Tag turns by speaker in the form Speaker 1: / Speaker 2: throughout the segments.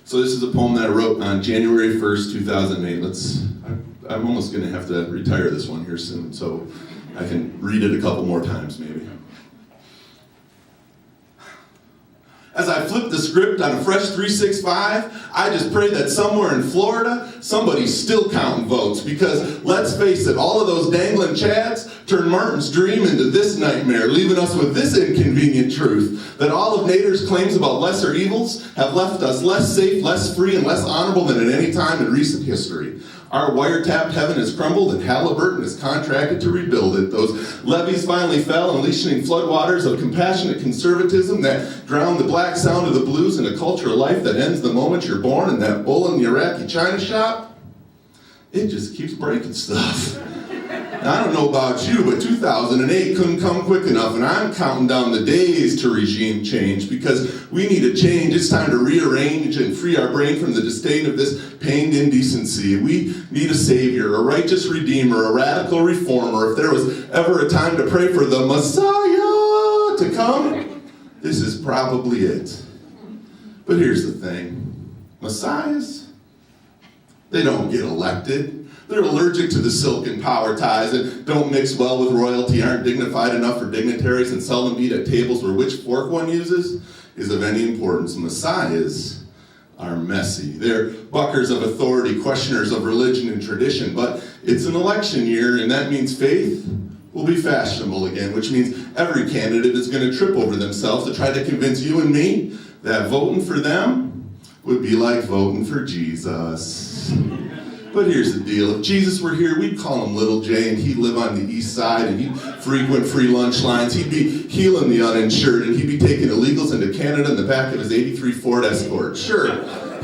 Speaker 1: So this is a poem that I wrote on January 1st, 2008. I'm almost going to have to retire this one here soon, so I can read it a couple more times maybe. As I flip the script on a fresh 365, I just pray that somewhere in Florida, somebody's still counting votes. Because, let's face it, all of those dangling chads turned Martin's dream into this nightmare, leaving us with this inconvenient truth, that all of Nader's claims about lesser evils have left us less safe, less free, and less honorable than at any time in recent history. Our wiretapped heaven has crumbled, and Halliburton is contracted to rebuild it. Those levees finally fell, unleashing floodwaters of compassionate conservatism that drown the black sound of the blues in a culture of life that ends the moment you're born. And that bull in the Iraqi China shop, it just keeps breaking stuff. I don't know about you, but 2008 couldn't come quick enough, and I'm counting down the days to regime change, because we need a change. It's time to rearrange and free our brain from the disdain of this pained indecency. We need a savior, a righteous redeemer, a radical reformer. If there was ever a time to pray for the Messiah to come, this is probably it. But here's the thing. Messiahs, they don't get elected. They're allergic to the silken power ties and don't mix well with royalty, aren't dignified enough for dignitaries, and seldom eat at tables where which fork one uses is of any importance. Messiahs are messy. They're buckers of authority, questioners of religion and tradition. But it's an election year, and that means faith will be fashionable again, which means every candidate is going to trip over themselves to try to convince you and me that voting for them would be like voting for Jesus. But here's the deal. If Jesus were here, we'd call him Little J, and he'd live on the east side, and he'd frequent free lunch lines. He'd be healing the uninsured, and he'd be taking illegals into Canada in the back of his '83 Ford Escort. Sure,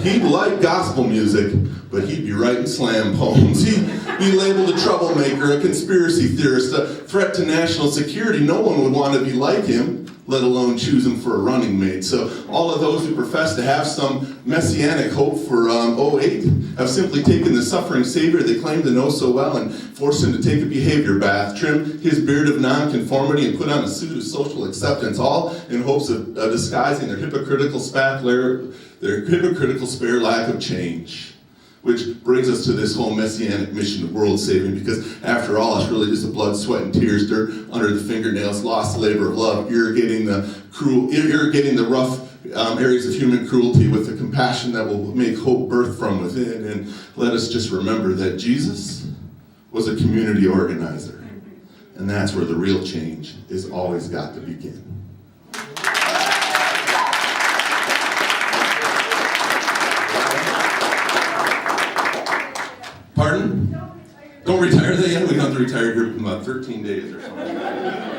Speaker 1: he'd like gospel music, but he'd be writing slam poems. He'd be labeled a troublemaker, a conspiracy theorist, a threat to national security. No one would want to be like him, let alone choose him for a running mate. So all of those who profess to have some messianic hope for 08 have simply taken the suffering Savior they claim to know so well and forced him to take a behavior bath, trim his beard of nonconformity, and put on a suit of social acceptance, all in hopes of disguising their hypocritical spare lack of change. Which brings us to this whole messianic mission of world saving, because after all, it's really just the blood, sweat, and tears, dirt under the fingernails, lost labor of love, irrigating the rough areas of human cruelty with the compassion that will make hope birth from within. And let us just remember that Jesus was a community organizer, and that's where the real change is always got to begin. Pardon? Don't retire that yet? We don't have to retire here in about 13 days or something.